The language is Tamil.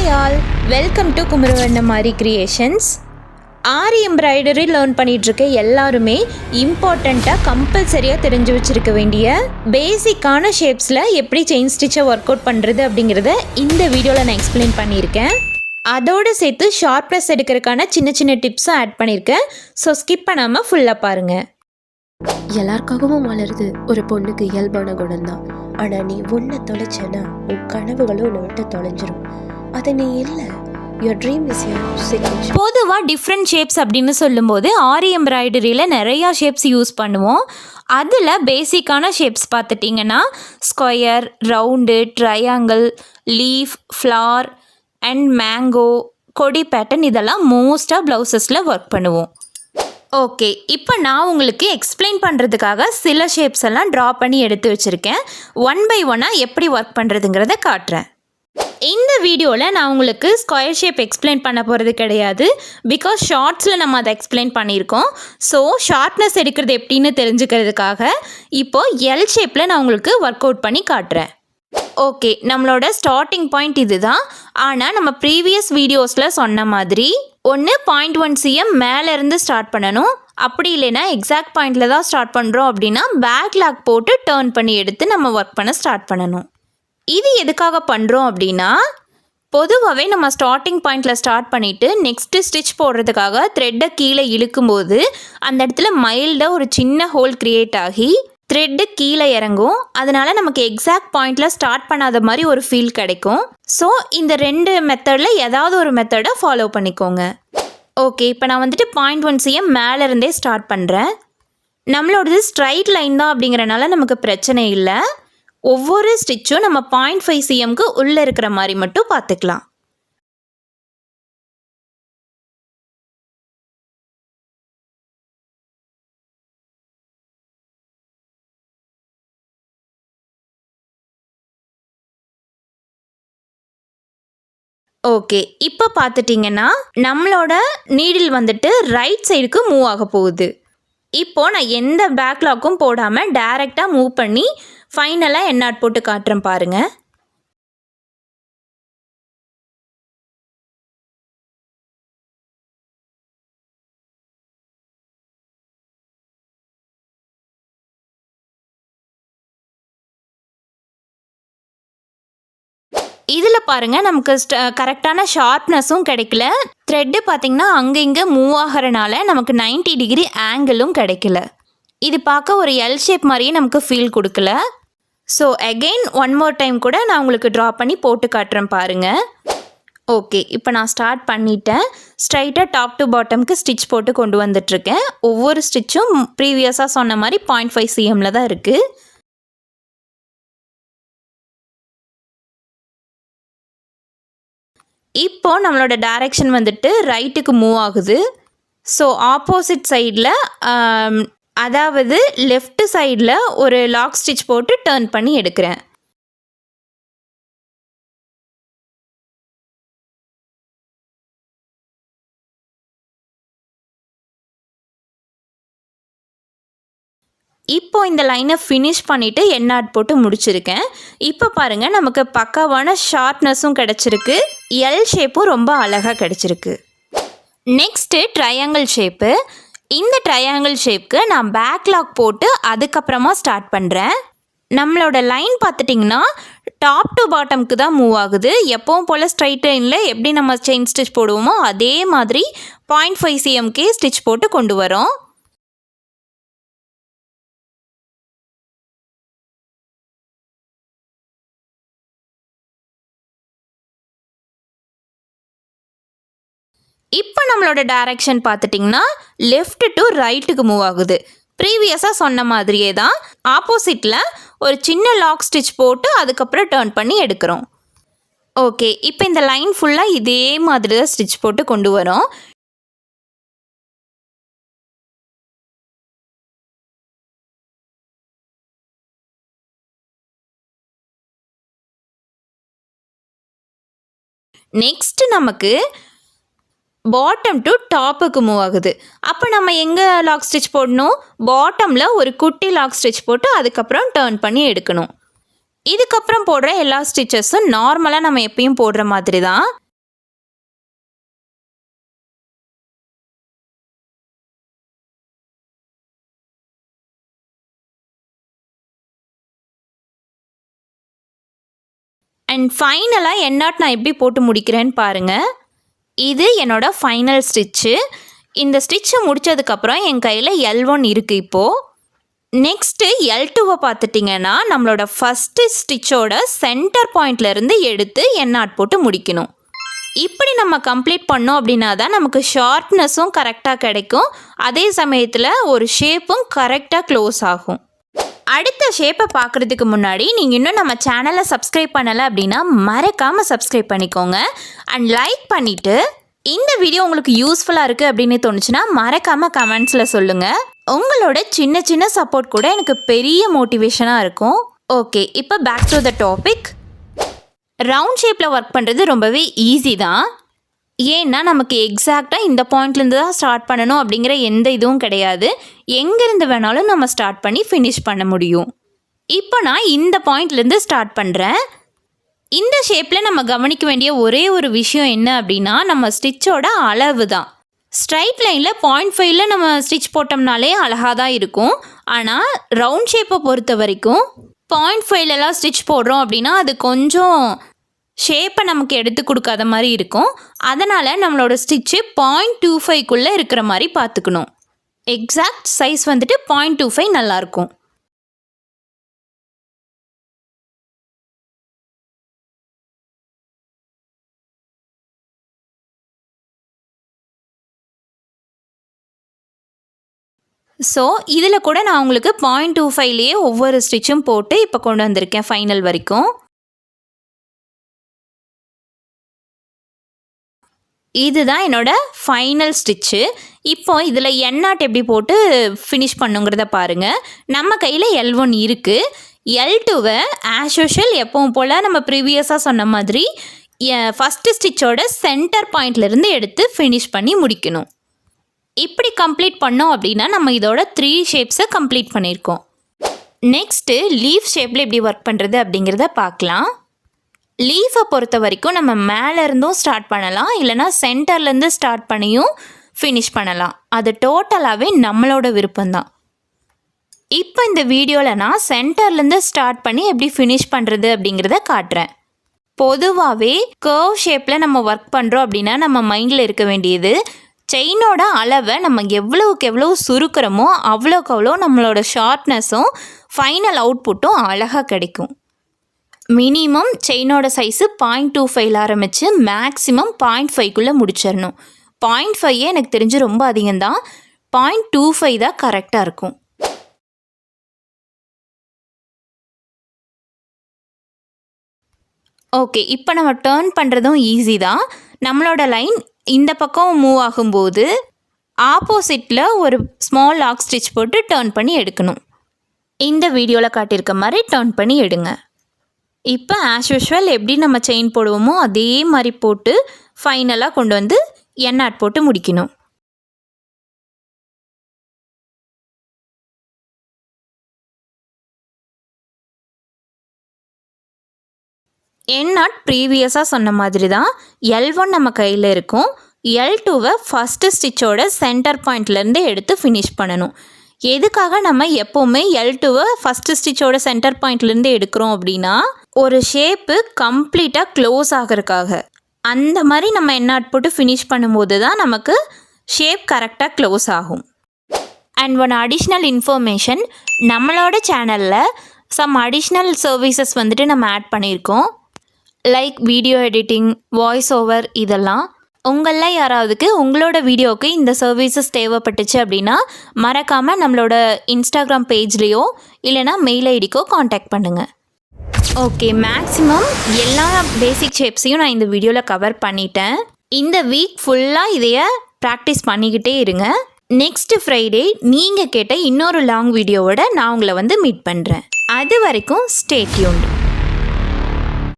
Hi all, welcome to Kumruvanamari Creations. Aari embroidery learn பண்ணிகிட்ருக்க எல்லாருமே இம்பார்ட்டண்ட்டாக கம்பல்சரியாக தெரிஞ்சு வச்சுருக்க வேண்டிய பேசிக்கான ஷேப்ஸில் எப்படி செயின் ஸ்டிச்சை ஒர்க் அவுட் பண்ணுறது அப்படிங்கிறத இந்த வீடியோவில் நான் எக்ஸ்பிளைன் பண்ணியிருக்கேன். அதோடு சேர்த்து ஷார்ப்னஸ் எடுக்கிறதுக்கான சின்ன சின்ன டிப்ஸும் ஆட் பண்ணியிருக்கேன். ஸோ ஸ்கிப் பண்ணாமல் ஃபுல்லாக பாருங்கள். எல்லாருக்காகவும் வளருது ஒரு பொண்ணுக்கு இயல்பான குணம் தான். ஆனால் நீ ஒன்றை தொலைச்சேன்னா உன் கனவுகளும் உன்னை விட்டு தொலைஞ்சிரும். அது நீ இல்லை. பொதுவாக டிஃப்ரெண்ட் ஷேப்ஸ் அப்படின்னு சொல்லும்போது ஆரி எம்ப்ராய்டரியில் நிறையா ஷேப்ஸ் யூஸ் பண்ணுவோம். அதில் பேசிக்கான ஷேப்ஸ் பார்த்துட்டிங்கன்னா square, round, triangle, leaf, flower and mango, கொடி பேட்டர்ன் இதெல்லாம் மோஸ்ட்டாக ப்ளவுசஸில் ஒர்க் பண்ணுவோம். ஓகே, இப்போ நான் உங்களுக்கு எக்ஸ்பிளைன் பண்ணுறதுக்காக சில ஷேப்ஸ் எல்லாம் ட்ரா பண்ணி எடுத்து வச்சுருக்கேன். ஒன் பை ஒன்னாக எப்படி ஒர்க் பண்ணுறதுங்கிறத காட்டுறேன். இந்த வீடியோவில் நான் உங்களுக்கு ஸ்கொயர் ஷேப் எக்ஸ்பிளைன் பண்ண போகிறது கிடையாது. பிகாஸ் ஷார்ட்ஸில் நம்ம அதை எக்ஸ்பிளைன் பண்ணியிருக்கோம். ஸோ ஷார்ப்னஸ் எடுக்கிறது எப்படின்னு தெரிஞ்சுக்கிறதுக்காக இப்போது எல் ஷேப்பில் நான் உங்களுக்கு ஒர்க் அவுட் பண்ணி காட்டுறேன். ஓகே, நம்மளோட ஸ்டார்டிங் பாயிண்ட் இது தான். ஆனால் நம்ம ப்ரீவியஸ் வீடியோஸில் சொன்ன மாதிரி 1.1 cm மேலேருந்து ஸ்டார்ட் பண்ணணும். அப்படி இல்லைன்னா எக்ஸாக்ட் பாயிண்டில் தான் ஸ்டார்ட் பண்ணுறோம் அப்படின்னா பேக் லாக் போட்டு டேர்ன் பண்ணி எடுத்து நம்ம ஒர்க் பண்ண ஸ்டார்ட் பண்ணணும். இது எதுக்காக பண்ணுறோம் அப்படின்னா, பொதுவாகவே நம்ம ஸ்டார்டிங் பாயிண்டில் ஸ்டார்ட் பண்ணிவிட்டு நெக்ஸ்ட்டு ஸ்டிச் போடுறதுக்காக த்ரெட்டை கீழே இழுக்கும்போது அந்த இடத்துல மைல்டாக ஒரு சின்ன ஹோல் க்ரியேட் ஆகி த்ரெட்டு கீழே இறங்கும். அதனால் நமக்கு எக்ஸாக்ட் பாயிண்டில் ஸ்டார்ட் பண்ணாத மாதிரி ஒரு ஃபீல் கிடைக்கும். ஸோ இந்த ரெண்டு மெத்தடில் ஏதாவது ஒரு மெத்தடை ஃபாலோ பண்ணிக்கோங்க. ஓகே, இப்போ நான் வந்துட்டு 0.1 cm மேலேருந்தே ஸ்டார்ட் பண்ணுறேன். நம்மளோடது ஸ்ட்ரைட் லைன் தான் அப்படிங்கிறனால நமக்கு பிரச்சனை இல்லை. ஒவ்வொரு ஸ்டிச்சும் நம்ம 0.5 cmக்கு உள்ளே இருக்கிற மாதிரி மட்டும் பார்த்துக்கலாம். ஓகே, இப்போ பார்த்துட்டிங்கன்னா நம்மளோட நீடில் வந்துட்டு ரைட் சைடுக்கு மூவ் ஆக போகுது. இப்போது நான் எந்த பேக்லாக்கும் போடாமல் டைரெக்டாக மூவ் பண்ணி ஃபைனலாக எண்ணாட் போட்டு காட்டுறேன் பாருங்கள். இதில் பாருங்கள், நமக்கு கரெக்டான ஷார்ப்னஸும் கிடைக்கல. த்ரெட்டு பார்த்திங்கன்னா அங்கே இங்கே மூவ் ஆகிறனால நமக்கு 90 டிகிரி ஆங்கிளும் கிடைக்கல. இது பார்க்க ஒரு எல் ஷேப் மாதிரியே நமக்கு ஃபீல் கொடுக்கல. So again one more time கூட நான் உங்களுக்கு ட்ரா பண்ணி போட்டு காட்டுறேன் பாருங்கள். ஓகே, இப்போ நான் ஸ்டார்ட் பண்ணிட்டேன். ஸ்ட்ரைட்டாக டாப் டு பாட்டம்க்கு ஸ்டிச் போட்டு கொண்டு வந்துட்டுருக்கேன். ஒவ்வொரு ஸ்டிச்சும் ப்ரீவியஸாக சொன்ன மாதிரி 0.5 cmல தான் இருக்குது. இப்போ நம்மளோட டைரெக்ஷன் வந்துட்டு ரைட்டுக்கு மூவ் ஆகுது. ஸோ ஆப்போசிட் சைடில், அதாவது லெஃப்ட் சைடில் ஒரு லாக் ஸ்டிச் போட்டு டர்ன் பண்ணி எடுக்கிறேன். இப்போ இந்த லைனை ஃபினிஷ் பண்ணிவிட்டு எண்ணாட் போட்டு முடிச்சிருக்கேன். இப்போ பாருங்கள், நமக்கு பக்காவான ஷார்ப்னஸும் கிடச்சிருக்கு. எல் ஷேப்பும் ரொம்ப அழகாக கிடச்சிருக்கு. Next triangle shape. இந்த ட்ரையாங்கிள் ஷேப்புக்கு நான் பேக்லாக் போட்டு அதுக்கப்புறமா ஸ்டார்ட் பண்ணுறேன். நம்மளோட லைன் பார்த்துட்டிங்கன்னா டாப் டு பாட்டம்க்கு தான் மூவ் ஆகுது. எப்பவும் போல் ஸ்ட்ரைட் லைனில் எப்படி நம்ம செயின் ஸ்டிச் போடுவோமோ அதே மாதிரி 0.5 cmக்கே ஸ்டிச் போட்டு கொண்டு வரோம். இப்போ நம்மளோட டைரக்ஷன் பார்த்துட்டிங்கன்னா லெஃப்ட் டு ரைட்டுக்கு மூவ் ஆகுது. ப்ரீவியஸாக சொன்ன மாதிரியே தான் ஆப்போசிட்டில் ஒரு சின்ன லாக் ஸ்டிச் போட்டு அதுக்கப்புறம் டர்ன் பண்ணி எடுக்கிறோம். ஓகே, இப்போ இந்த லைன் ஃபுல்லாக இதே மாதிரி தான் ஸ்டிச் போட்டு கொண்டு வரோம். நெக்ஸ்ட் நமக்கு பாட்டம் டு டாப்புக்கு மூவ் ஆகுது. அப்போ நம்ம எங்கே லாக் ஸ்டிச் போடணும்? பாட்டமில் ஒரு குட்டி லாக் ஸ்டிச் போட்டு அதுக்கப்புறம் டர்ன் பண்ணி எடுக்கணும். இதுக்கப்புறம் போடுற எல்லா ஸ்டிச்சஸும் நார்மலாக நம்ம எப்பயும் போடுற மாதிரி தான். அண்ட் ஃபைனலாக எண்ணாட் நான் எப்படி போட்டு முடிக்கிறேன்னு பாருங்கள். இது என்னோட ஃபைனல் ஸ்டிச்சு. இந்த ஸ்டிச்சை முடித்ததுக்கப்புறம் என் கையில் L1 இருக்குது. இப்போது நெக்ஸ்ட்டு L2வை பார்த்துட்டிங்கன்னா நம்மளோட ஃபஸ்ட்டு ஸ்டிச்சோட சென்டர் பாயிண்ட்லேருந்து எடுத்து எண்ணாட் போட்டு முடிக்கணும். இப்படி நம்ம கம்ப்ளீட் பண்ணோம் அப்படின்னா தான் நமக்கு ஷார்ப்னஸும் கரெக்டாக கிடைக்கும். அதே சமயத்தில் ஒரு ஷேப்பும் கரெக்டாக க்ளோஸ் ஆகும். அடுத்த ஷேப்பை பார்க்குறதுக்கு முன்னாடி நீங்கள் இன்னும் நம்ம சேனலை சப்ஸ்கிரைப் பண்ணலை அப்படின்னா மறக்காமல் சப்ஸ்கிரைப் பண்ணிக்கோங்க. அண்ட் லைக் பண்ணிவிட்டு இந்த வீடியோ உங்களுக்கு யூஸ்ஃபுல்லாக இருக்குது அப்படின்னு தோணுச்சுன்னா மறக்காமல் கமெண்ட்ஸில் சொல்லுங்கள். உங்களோட சின்ன சின்ன சப்போர்ட் கூட எனக்கு பெரிய மோட்டிவேஷனாக இருக்கும். ஓகே, இப்போ back to the topic. Round ஷேப்பில் ஒர்க் பண்ணுறது ரொம்பவே ஈஸி தான். ஏன்னா நமக்கு எக்ஸாக்டாக இந்த பாயிண்ட்லேருந்து தான் ஸ்டார்ட் பண்ணணும் அப்படிங்கிற எந்த இதுவும் கிடையாது. எங்கேருந்து வேணாலும் நம்ம ஸ்டார்ட் பண்ணி ஃபினிஷ் பண்ண முடியும். இப்போ நான் இந்த பாயிண்ட்லேருந்து ஸ்டார்ட் பண்ணுறேன். இந்த ஷேப்பில் நம்ம கவனிக்க வேண்டிய ஒரே ஒரு விஷயம் என்ன அப்படின்னா நம்ம ஸ்டிச்சோட அளவு தான். ஸ்ட்ரைட் லைனில் 0.5ல் நம்ம ஸ்டிச் போட்டோம்னாலே அழகாக தான் இருக்கும். ஆனால் ரவுண்ட் ஷேப்பை பொறுத்த வரைக்கும் 0.5லலாம் ஸ்டிச் போடுறோம் அப்படின்னா அது கொஞ்சம் ஷேப்பை நமக்கு எடுத்து கொடுக்காத மாதிரி இருக்கும். அதனால் நம்மளோட ஸ்டிச்சு 0.25க்குள்ளே இருக்கிற மாதிரி பார்த்துக்கணும். எக்ஸாக்ட் சைஸ் வந்துட்டு 0.25 நல்லாயிருக்கும். ஸோ இதில் கூட நான் உங்களுக்கு 0.25லேயே ஒவ்வொரு ஸ்டிச்சும் போட்டு இப்போ கொண்டு வந்திருக்கேன் ஃபைனல் வரைக்கும். இதுதான் என்னோட ஃபைனல் ஸ்டிச்சு. இப்போ இதில் எண்ணாட் எப்படி போட்டு ஃபினிஷ் பண்ணுங்கிறத பாருங்கள். நம்ம கையில் L1 இருக்குது. L2வை ஆஸ் யூஷுவல் எப்பவும் போல் நம்ம ப்ரீவியஸாக சொன்ன மாதிரி ஃபஸ்ட்டு ஸ்டிச்சோட சென்டர் பாயிண்ட்லேருந்து எடுத்து ஃபினிஷ் பண்ணி முடிக்கணும். இப்படி கம்ப்ளீட் பண்ணோம் அப்படின்னா நம்ம இதோட 3 ஷேப்ஸை கம்ப்ளீட் பண்ணியிருக்கோம். நெக்ஸ்ட்டு லீஃப் ஷேப்பில் எப்படி ஒர்க் பண்ணுறது அப்படிங்கிறத பார்க்கலாம். லீஃபை பொறுத்த வரைக்கும் நம்ம மேலேருந்தும் ஸ்டார்ட் பண்ணலாம், இல்லைனா சென்டர்லேருந்து ஸ்டார்ட் பண்ணியும் ஃபினிஷ் பண்ணலாம். அது டோட்டலாகவே நம்மளோட விருப்பம்தான். இப்போ இந்த வீடியோவில் நான் சென்டர்லேருந்து ஸ்டார்ட் பண்ணி எப்படி ஃபினிஷ் பண்ணுறது அப்படிங்கிறத காட்டுறேன். பொதுவாகவே கர்வ் ஷேப்பில் நம்ம ஒர்க் பண்ணுறோம் அப்படின்னா நம்ம மைண்டில் இருக்க வேண்டியது செயினோட அளவை நம்ம எவ்வளோக்கு எவ்வளோ சுருக்கிறோமோ அவ்வளோக்கு அவ்வளோ நம்மளோட ஷார்ப்னஸும் ஃபைனல் அவுட்புட்டும் அழகாக கிடைக்கும். மினிமம் செயினோட சைஸு 0.25 ஆரம்பித்து மேக்ஸிமம் 0.5க்குள்ளே முடிச்சிடணும். 0.5 எனக்கு தெரிஞ்சு ரொம்ப அதிகம்தான். 0.25 தான் கரெக்டாக இருக்கும். ஓகே, இப்போ நம்ம டேர்ன் பண்ணுறதும் ஈஸி தான். நம்மளோட லைன் இந்த பக்கம் மூவ் ஆகும்போது ஆப்போசிட்டில் ஒரு ஸ்மால் லாக் ஸ்டிச் போட்டு டேர்ன் பண்ணி எடுக்கணும். இந்த வீடியோவில் காட்டியிருக்க மாதிரி டேர்ன் பண்ணி எடுங்க. இப்போ ஆஸ் யூஷுவல் எப்படி நம்ம செயின் போடுவோமோ அதே மாதிரி போட்டு ஃபைனலாக கொண்டு வந்து எண்ணாட் போட்டு முடிக்கணும். எண்ணாட் ப்ரீவியஸாக சொன்ன மாதிரி தான் L1 நம்ம கையில் இருக்கும். L2வை ஃபஸ்ட்டு ஸ்டிச்சோட சென்டர் பாயிண்ட்லேருந்து எடுத்து ஃபினிஷ் பண்ணணும். எதுக்காக நம்ம எப்போவுமே L2வை ஃபஸ்ட்டு ஸ்டிச்சோட சென்டர் பாயிண்ட்லேருந்து எடுக்கிறோம் அப்படின்னா ஒரு ஷேப்பு கம்ப்ளீட்டாக க்ளோஸ் ஆகிறதுக்காக. அந்த மாதிரி நம்ம எண்ணாட் போட்டு ஃபினிஷ் பண்ணும்போது தான் நமக்கு ஷேப் கரெக்டாக க்ளோஸ் ஆகும். அண்ட் ஒன் அடிஷ்னல் இன்ஃபர்மேஷன், நம்மளோட சேனலில் சம் அடிஷ்னல் சர்வீசஸ் வந்துட்டு நம்ம ஆட் பண்ணியிருக்கோம். Like video editing, voice over, இதெல்லாம் உங்களில் யாராவதுக்கு உங்களோட வீடியோவுக்கு இந்த சர்வீசஸ் தேவைப்பட்டுச்சு அப்படின்னா மறக்காமல் நம்மளோட இன்ஸ்டாகிராம் பேஜ்லேயோ இல்லைனா மெயில் ஐடிக்கோ காண்டாக்ட் பண்ணுங்கள். ஓகே, மேக்ஸிமம் எல்லா பேசிக் ஷேப்ஸையும் நான் இந்த வீடியோவில் கவர் பண்ணிட்டேன். இந்த வீக் ஃபுல்லாக இதைய ப்ராக்டிஸ் பண்ணிக்கிட்டே இருங்க. நெக்ஸ்ட் ஃப்ரைடே நீங்கள் கேட்ட இன்னொரு லாங் வீடியோவோட நான் உங்களை வந்து மீட் பண்ணுறேன். அது வரைக்கும் ஸ்டே டியூன்ட்.